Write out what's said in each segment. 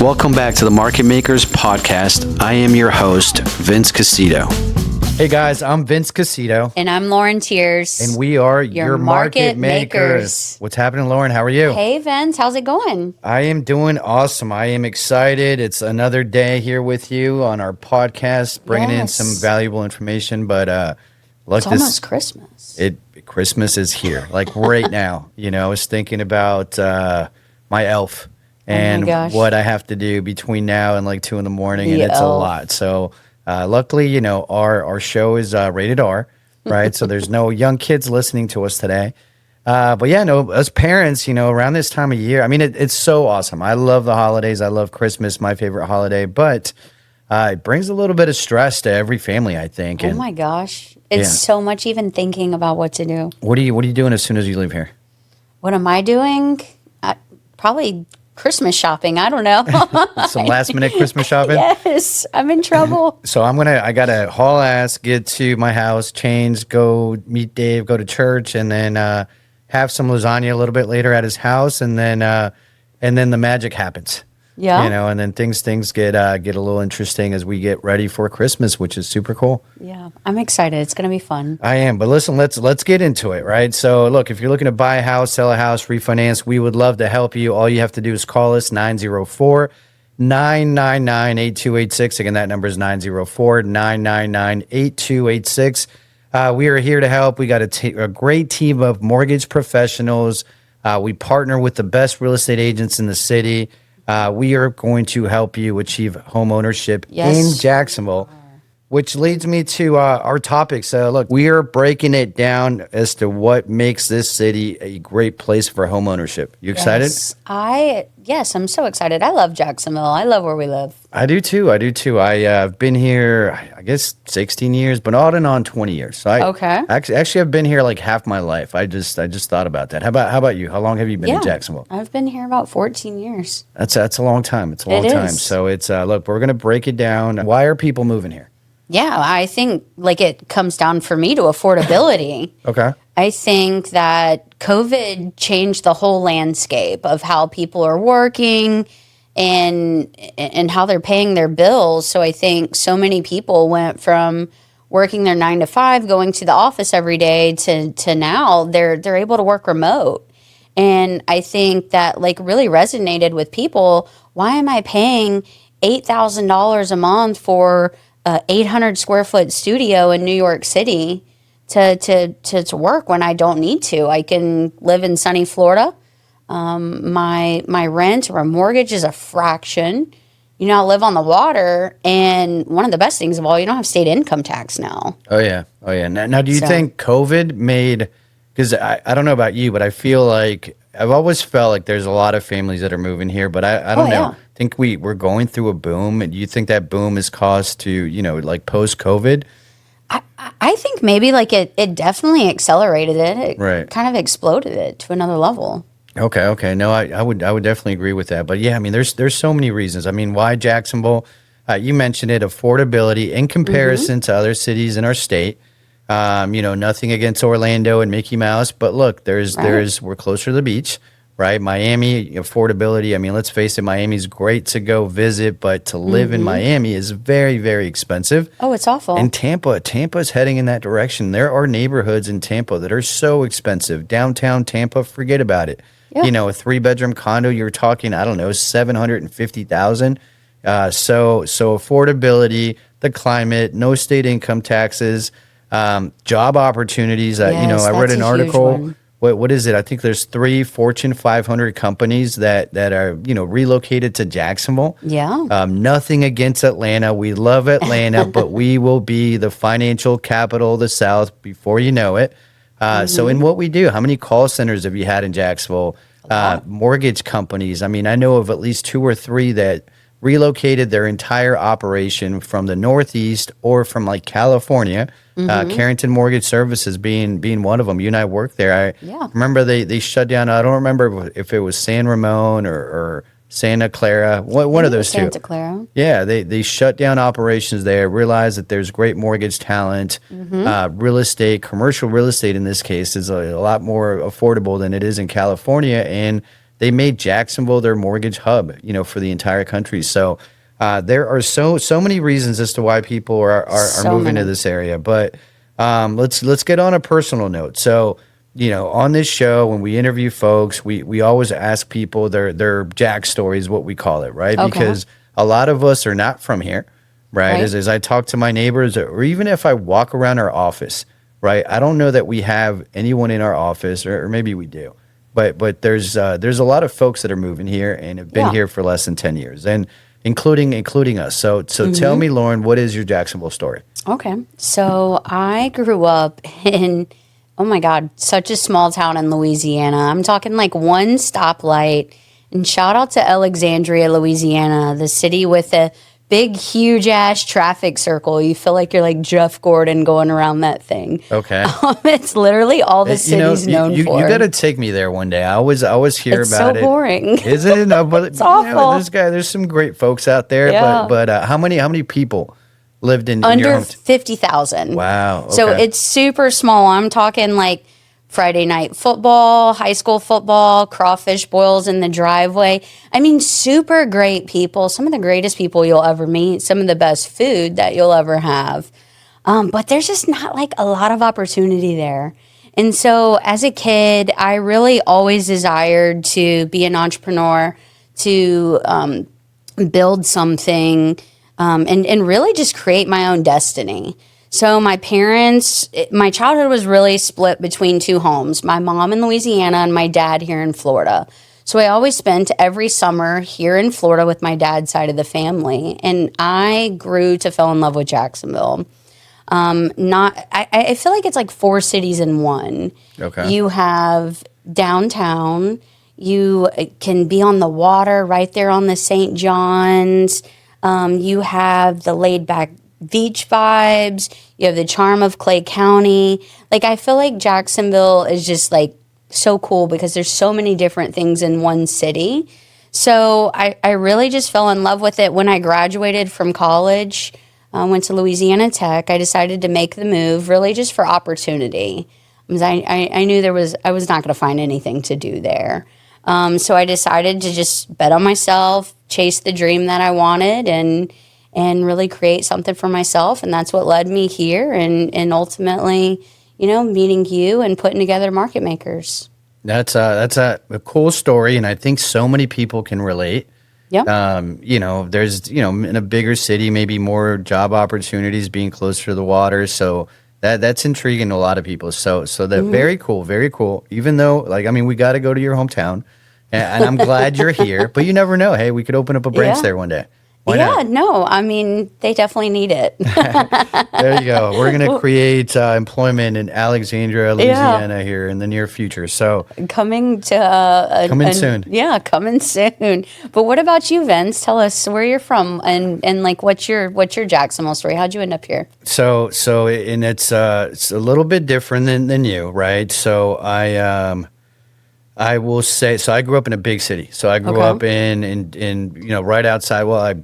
Welcome back to the Market Makers Podcast. I am your host, Vince Casito. Hey guys, I'm Vince Casito. And I'm Lauren Tiers. And we are your Market Makers. Makers. What's happening, Lauren? How are you? Hey, Vince. How's it going? I am doing awesome. I am excited. It's another day here with you on our podcast, bringing in some valuable information. But it's almost Christmas. Christmas is here, like right now. You know, I was thinking about my elf and what I have to do between now and like 2 a.m, and it's a lot. So luckily, you know, our show is rated R, right? So there's no young kids listening to us today. But yeah, no, as parents, you know, around this time of year, I mean, it's so awesome. I love the holidays. I love Christmas, my favorite holiday, but it brings a little bit of stress to every family, I think. Oh my gosh. It's so much even thinking about what to do. What are you doing as soon as you leave here? What am I doing? Probably Christmas shopping. I don't know. Some last minute Christmas shopping? Yes, I'm in trouble. So I got to haul ass, get to my house, change, go meet Dave, go to church, and then have some lasagna a little bit later at his house, and then the magic happens. Yeah. You know, and then things get a little interesting as we get ready for Christmas, which is super cool. Yeah, I'm excited. It's going to be fun. I am. But listen, let's get into it, right? So look, if you're looking to buy a house, sell a house, refinance, we would love to help you. All you have to do is call us 904-999-8286. Again, that number is 904-999-8286. We are here to help. We got a great team of mortgage professionals. We partner with the best real estate agents in the city. We are going to help you achieve home ownership in Jacksonville, which leads me to our topic. So, look, we are breaking it down as to what makes this city a great place for home ownership. You excited? Yes, I'm so excited. I love Jacksonville. I love where we live. I do too. I've been here, I guess, 16 years, but on and on 20 years. So actually, I've been here like half my life. I just thought about that. How about you? How long have you been in Jacksonville? I've been here about 14 years. That's a long time. It's a long time. So it's look, we're gonna break it down. Why are people moving here? Yeah, I think like it comes down for me to affordability. Okay. I think that COVID changed the whole landscape of how people are working and how they're paying their bills. So I think so many people went from working their 9 to 5, going to the office every day to now they're able to work remote. And I think that like really resonated with people. Why am I paying $8,000 a month for 800 square foot studio in New York City to work when I don't need to? I can live in sunny Florida. My rent or a mortgage is a fraction. You know, I live on the water, and one of the best things of all, you don't have state income tax now. Oh yeah. Now do you think COVID made? Because I don't know about you, but I feel like I've always felt like there's a lot of families that are moving here, but I don't know. I think we're going through a boom. And do you think that boom is caused to, you know, like post-COVID? I think maybe like it definitely accelerated it. It kind of exploded it to another level. Okay. No, I would definitely agree with that. But yeah, I mean, there's so many reasons. I mean, why Jacksonville? You mentioned it, affordability in comparison to other cities in our state. You know, nothing against Orlando and Mickey Mouse, but look, we're closer to the beach, right? Miami, affordability. I mean, let's face it, Miami's great to go visit, but to live in Miami is very, very expensive. Oh, it's awful. And Tampa's heading in that direction. There are neighborhoods in Tampa that are so expensive. Downtown Tampa, forget about it. Yeah. You know, a 3-bedroom condo, you're talking, I don't know, $750,000. So affordability, the climate, no state income taxes. Job opportunities. You know, I read an article. What is it? I think there's 3 Fortune 500 companies that are, you know, relocated to Jacksonville. Yeah. Nothing against Atlanta. We love Atlanta, but we will be the financial capital of the South before you know it. So in what we do, how many call centers have you had in Jacksonville? Mortgage companies. I mean, I know of at least 2 or 3 that relocated their entire operation from the Northeast or from like California. Carrington Mortgage Services being one of them. You and I worked there. I remember they shut down. I don't remember if it was San Ramon or Santa Clara, one of those two. Santa Clara. Yeah, they shut down operations there, realized that there's great mortgage talent. Real estate, commercial real estate in this case, is a lot more affordable than it is in California. And they made Jacksonville their mortgage hub, for the entire country. So there are so many reasons as to why people are moving to this area. But let's get on a personal note. So, on this show, when we interview folks, we always ask people their Jack stories, what we call it, right? Okay. Because a lot of us are not from here, right? As I talk to my neighbors, or even if I walk around our office, right? I don't know that we have anyone in our office, or maybe we do, but there's a lot of folks that are moving here and have been here for less than 10 years, and including us. So tell me, Lauren, what is your Jacksonville story? Okay. So I grew up in, oh my God, such a small town in Louisiana. I'm talking like one stoplight. And shout out to Alexandria, Louisiana, the city with a big, huge ass traffic circle. You feel like you're like Jeff Gordon going around that thing. Okay. It's literally all the city's known for. You got to take me there one day. I always hear It's about it. so boring. Isn't it? No, but It's awful. There's some great folks out there. Yeah. But how many people lived in Under your 50,000. Wow. Okay. So it's super small. I'm talking like Friday night football, high school football, crawfish boils in the driveway. I mean, super great people. Some of the greatest people you'll ever meet. Some of the best food that you'll ever have. But there's just not like a lot of opportunity there. And so as a kid, I really always desired to be an entrepreneur, to build something, and really just create my own destiny. So my parents, my childhood was really split between two homes, my mom in Louisiana and my dad here in Florida. So I always spent every summer here in Florida with my dad's side of the family. And I grew to fall in love with Jacksonville. I feel like it's like four cities in one. Okay. You have downtown, you can be on the water right there on the St. John's. You have the laid back beach vibes. You have the charm of Clay County. Like, I feel like Jacksonville is just like so cool because there's so many different things in one city. So I really just fell in love with it when I graduated from college. Went to Louisiana Tech. I decided to make the move really just for opportunity, because I knew I was not going to find anything to do there. So I decided to just bet on myself, chase the dream that I wanted, and really create something for myself. And that's what led me here, and ultimately, meeting you and putting together Market Makers. That's a cool story, and I think so many people can relate. Yeah. There's, in a bigger city, maybe more job opportunities, being closer to the water. So that's intriguing to a lot of people. So that very cool, very cool. Even though, we got to go to your hometown, and I'm glad you're here. But you never know. Hey, we could open up a branch there one day. Why not? No, they definitely need it. There you go. We're going to create employment in Alexandria, Louisiana here in the near future. So coming soon. Yeah, coming soon. But what about you, Vince? Tell us where you're from and like what's your Jacksonville story? How'd you end up here? So it's a little bit different than you, right? So I will say, I grew up in a big city. So I grew up in right outside. Well, I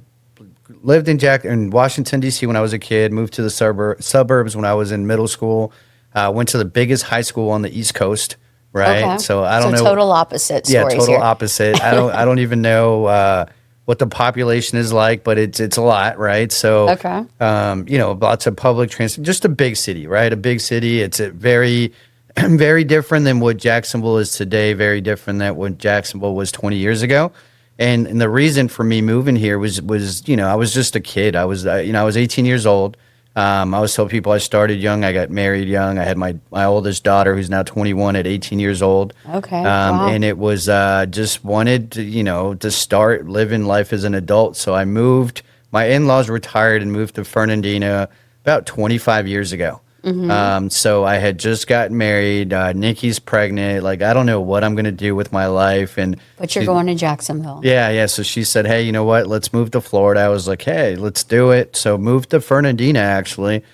lived in Washington, D.C. when I was a kid, moved to the suburbs when I was in middle school, went to the biggest high school on the East Coast, right? Okay. So I don't know. Total opposite stories total here. opposite. I don't even know what the population is like, but it's a lot, right? So, lots of public transit, just a big city, right? A big city. It's a very, very different than what Jacksonville is today, very different than what Jacksonville was 20 years ago. And the reason for me moving here was I was just a kid. I was 18 years old. I always tell people I started young. I got married young. I had my oldest daughter, who's now 21, at 18 years old. Okay. Wow. And it was just wanted to start living life as an adult. So I moved. My in-laws retired and moved to Fernandina about 25 years ago. So I had just gotten married. Nikki's pregnant. Like, I don't know what I'm going to do with my life. But you're going to Jacksonville. Yeah. So she said, hey, you know what? Let's move to Florida. I was like, hey, let's do it. So moved to Fernandina, actually.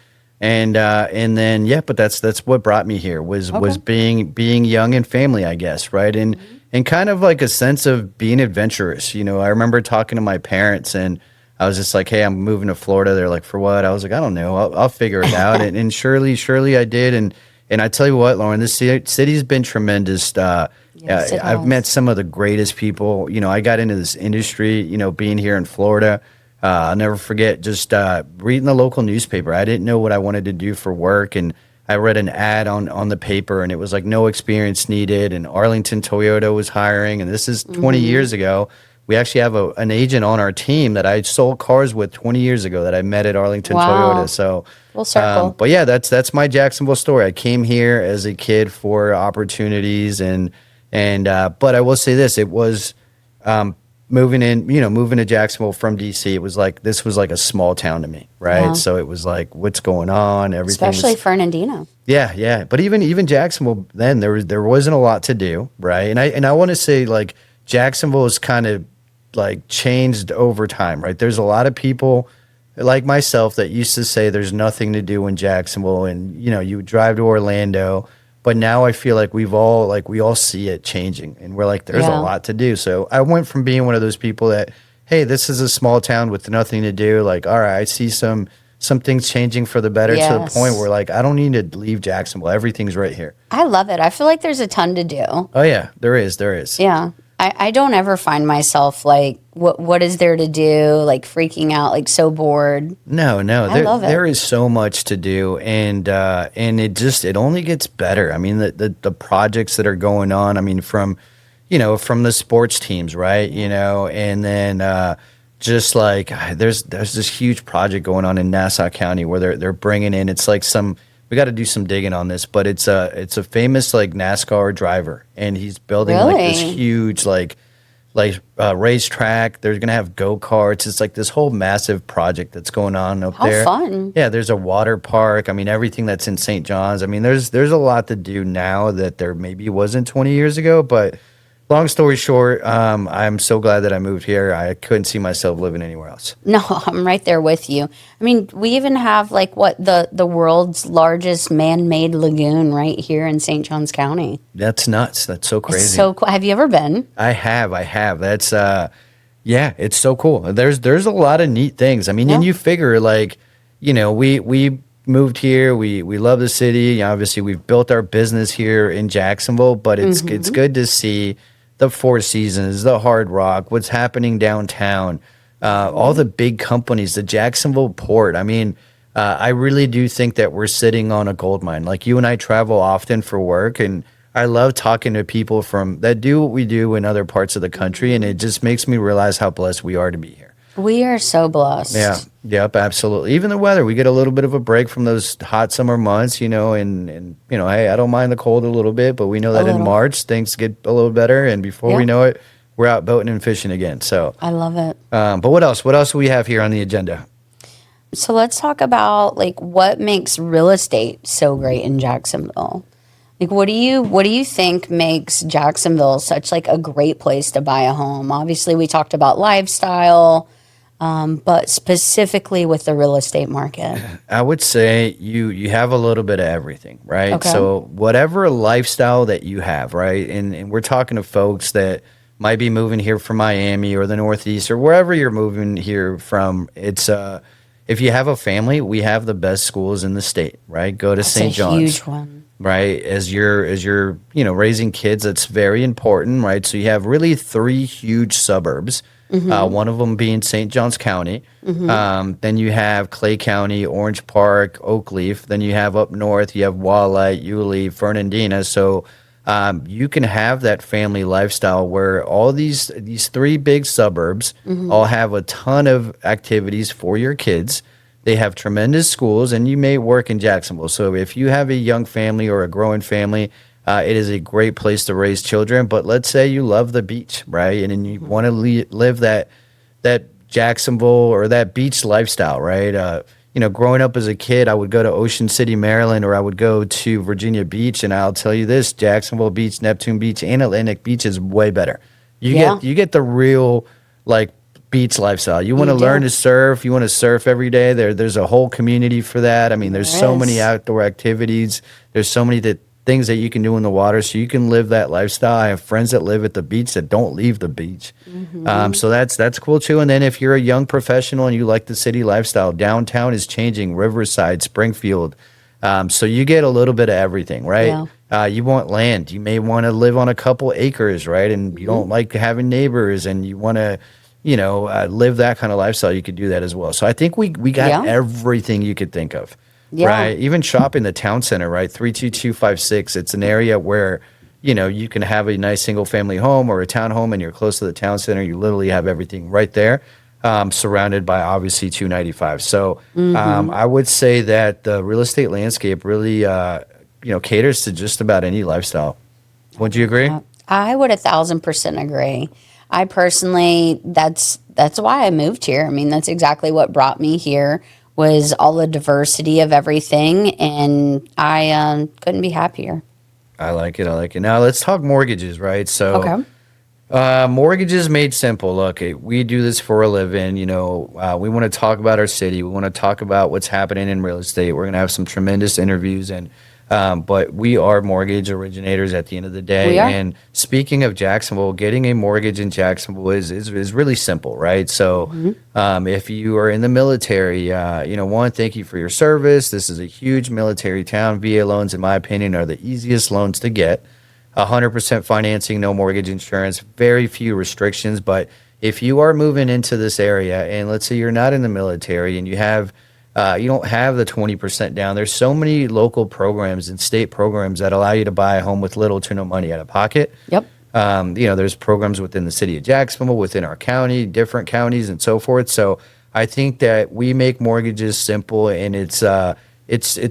And then, but that's what brought me here was being young and family, I guess. Right. And kind of like a sense of being adventurous. I remember talking to my parents, and I was just like, hey, I'm moving to Florida. They're like, for what? I was like, I don't know. I'll figure it out. and surely I did. And I tell you what, Lauren, this city's been tremendous. Yes, it I've has. met some of the greatest people. I got into this industry, being here in Florida. I'll never forget just reading the local newspaper. I didn't know what I wanted to do for work, and I read an ad on the paper, and it was like no experience needed, and Arlington Toyota was hiring, and this is 20 years ago. We actually have an agent on our team that I sold cars with 20 years ago that I met at Arlington Wow. Toyota. So, Full circle. but yeah, that's my Jacksonville story. I came here as a kid for opportunities, but I will say this: it was moving to Jacksonville from DC. It was like this was like a small town to me, right? Yeah. So it was like, what's going on? Everything, Especially Fernandina. yeah. But even Jacksonville, then there wasn't a lot to do, right? And I want to say like Jacksonville is kind of like changed over time, right? There's a lot of people like myself that used to say there's nothing to do in Jacksonville, and you would drive to Orlando, but now I feel like we all see it changing, and we're like there's a lot to do. So I went from being one of those people that, hey, this is a small town with nothing to do, like, all right, I see some things changing for the better, to the point where like I don't need to leave Jacksonville. Everything's right here. I love it. I feel like there's a ton to do. Oh yeah, there is. Yeah. I don't ever find myself like, what is there to do? Like freaking out, like so bored. No, I love it. there is so much to do, and it only gets better. I mean, the projects that are going on. I mean, from the sports teams, right? And then just like there's this huge project going on in Nassau County where they're bringing in. It's like we got to do some digging on this, but it's a famous like NASCAR driver, and he's building like this huge like racetrack. They're gonna have go-karts. It's like this whole massive project that's going on up there. How fun. Yeah, there's a water park. I mean, everything that's in St. John's. I mean, there's a lot to do now that there maybe wasn't 20 years ago. But long story short, I'm so glad that I moved here. I couldn't see myself living anywhere else. No, I'm right there with you. I mean, we even have like the world's largest man-made lagoon right here in St. Johns County. That's nuts. That's so crazy. It's so cool. Have you ever been? I have. That's yeah, it's so cool. There's a lot of neat things. I mean, and you figure like, we moved here. We love the city. Obviously, we've built our business here in Jacksonville, but it's good to see the Four Seasons, the Hard Rock, what's happening downtown, all the big companies, the Jacksonville Port. I mean, I really do think that we're sitting on a gold mine. Like you and I travel often for work, and I love talking to people that do what we do in other parts of the country, and it just makes me realize how blessed we are to be here. We are so blessed. Yeah. Yep. Absolutely. Even the weather, we get a little bit of a break from those hot summer months, and hey, I don't mind the cold a little bit, but we know that in March things get a little better, and before we know it, we're out boating and fishing again. So I love it. But what else? What else do we have here on the agenda? So let's talk about like what makes real estate so great in Jacksonville. Like, what do you think makes Jacksonville such like a great place to buy a home? Obviously, we talked about lifestyle. But specifically with the real estate market, I would say you have a little bit of everything, right? Okay. So whatever lifestyle that you have, right? And we're talking to folks that might be moving here from Miami or the Northeast or wherever you're moving here from. It's if you have a family, we have the best schools in the state, right? Go to St. John's. Huge one. Right, as you're raising kids, that's very important, right? So you have really three huge suburbs. One of them being St. Johns County. Then you have Clay County, Orange Park, Oakleaf. Then you have up north, you have Walleye, Yulee, Fernandina. So you can have that family lifestyle where all these three big suburbs all have a ton of activities for your kids. They have tremendous schools, and you may work in Jacksonville. So if you have a young family or a growing family, it is a great place to raise children. But let's say you love the beach, right? And then you want to live that Jacksonville or that beach lifestyle, right? Growing up as a kid, I would go to Ocean City, Maryland, or I would go to Virginia Beach. And I'll tell you this, Jacksonville Beach, Neptune Beach, and Atlantic Beach is way better. You get the real, like, beach lifestyle. You want to learn to surf. You want to surf every day. There's a whole community for that. I mean, there's so many outdoor activities. There's so many things that you can do in the water, so you can live that lifestyle. I have friends that live at the beach that don't leave the beach. So that's cool too. And then if you're a young professional and you like the city lifestyle, downtown is changing. Riverside, Springfield. So you get a little bit of everything, right? You want land. You may want to live on a couple acres, right? And you don't like having neighbors, and you want to, live that kind of lifestyle. You could do that as well. So I think we got everything you could think of, right? Even shopping the town center, right? 32256. It's an area where, you can have a nice single family home or a townhome, and you're close to the town center. You literally have everything right there, surrounded by obviously 295. So I would say that the real estate landscape really, caters to just about any lifestyle. Would you agree? I would 1,000% agree. I personally, that's why I moved here. I mean, that's exactly what brought me here, was all the diversity of everything, and I couldn't be happier. I like it. Now let's talk mortgages, right? So, mortgages made simple. Look, we do this for a living. We want to talk about our city. We want to talk about what's happening in real estate. We're going to have some tremendous interviews, but we are mortgage originators at the end of the day. And speaking of Jacksonville, getting a mortgage in Jacksonville is really simple, right? So, if you are in the military, one, thank you for your service. This is a huge military town. VA loans, in my opinion, are the easiest loans to get. 100% financing, no mortgage insurance, very few restrictions. But if you are moving into this area, and let's say you're not in the military and you don't have the 20% down, there's so many local programs and state programs that allow you to buy a home with little to no money out of pocket. Yep. There's programs within the city of Jacksonville, within our county, different counties, and so forth. So I think that we make mortgages simple, and it's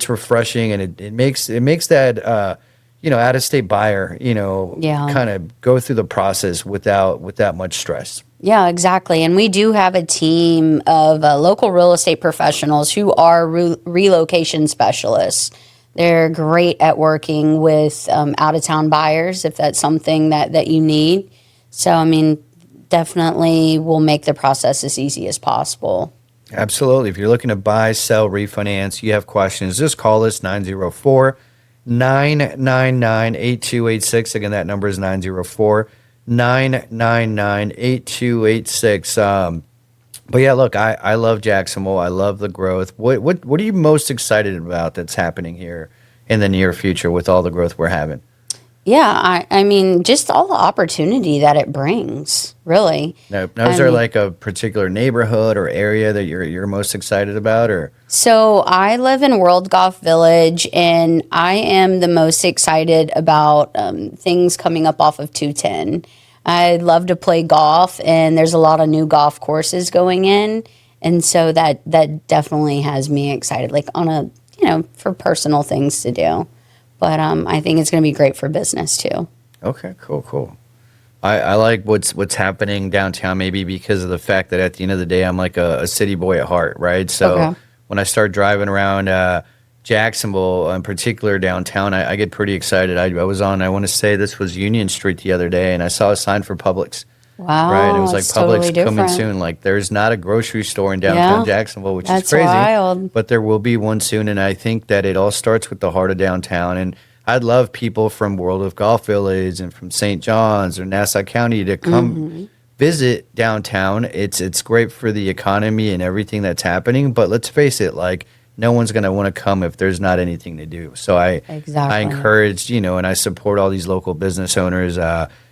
refreshing, and it makes that out-of-state buyer, kind of go through the process without much stress. Yeah, exactly. And we do have a team of local real estate professionals who are relocation specialists. They're great at working with out-of-town buyers if that's something that you need. So, I mean, definitely will make the process as easy as possible. Absolutely. If you're looking to buy, sell, refinance, you have questions, just call us 904-999-8286. Again, that number is 999-8286. But yeah, look, I love Jacksonville. I love the growth. What are you most excited about that's happening here in the near future with all the growth we're having? Yeah, I mean, just all the opportunity that it brings, really. Now is there like a particular neighborhood or area that you're most excited about, or? So I live in World Golf Village, and I am the most excited about things coming up off of 210. I love to play golf, and there's a lot of new golf courses going in, and so that definitely has me excited, like on a for personal things to do. But I think it's going to be great for business too. Okay, cool. I like what's happening downtown, maybe because of the fact that at the end of the day, I'm like a city boy at heart, right? So when I start driving around Jacksonville, in particular downtown, I get pretty excited. I was on, I want to say this was Union Street the other day, and I saw a sign for Publix. Wow. Right? It was like Publix totally coming different. soon. Like there's not a grocery store in downtown Jacksonville, which is crazy. Wild. But there will be one soon, and I think that it all starts with the heart of downtown. And I'd love people from World of Golf Village and from St. John's or Nassau County to come visit downtown. It's great for the economy and everything that's happening. But let's face it, like no one's going to want to come if there's not anything to do. So I encourage, and I support all these local business owners.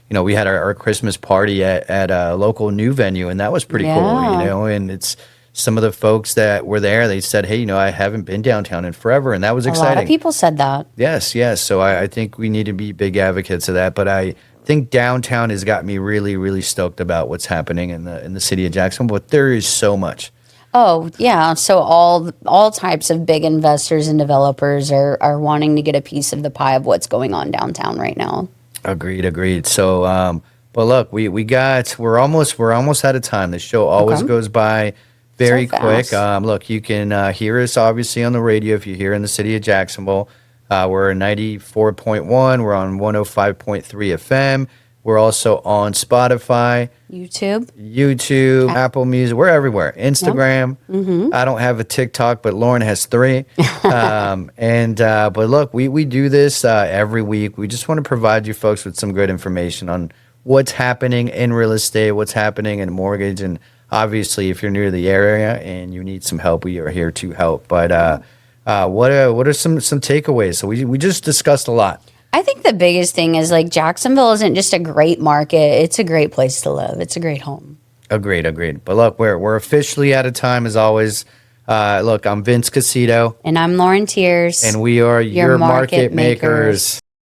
We had our Christmas party at a local new venue, and that was pretty cool, and it's some of the folks that were there, they said, hey, I haven't been downtown in forever, and that was exciting. A lot of people said that. Yes. So I think we need to be big advocates of that, but I think downtown has got me really, really stoked about what's happening in the city of Jacksonville, but there is so much. Oh, yeah. So all types of big investors and developers are wanting to get a piece of the pie of what's going on downtown right now. Agreed. So, but look, we're almost out of time. The show always goes by very quick. Look, you can hear us obviously on the radio if you're here in the city of Jacksonville. We're 94.1. We're on 105.3 FM. We're also on Spotify, YouTube, Apple Music. We're everywhere. Instagram. Yep. I don't have a TikTok, but Lauren has 3. But look, we do this every week. We just want to provide you folks with some good information on what's happening in real estate, what's happening in mortgage, and obviously, if you're new to the area and you need some help, we are here to help. But what are some takeaways? So we just discussed a lot. I think the biggest thing is like Jacksonville isn't just a great market; it's a great place to live. It's a great home. Agreed. But look, we're officially out of time as always. Look, I'm Vince Casito, And I'm Lauren Tiers. and we are your market makers.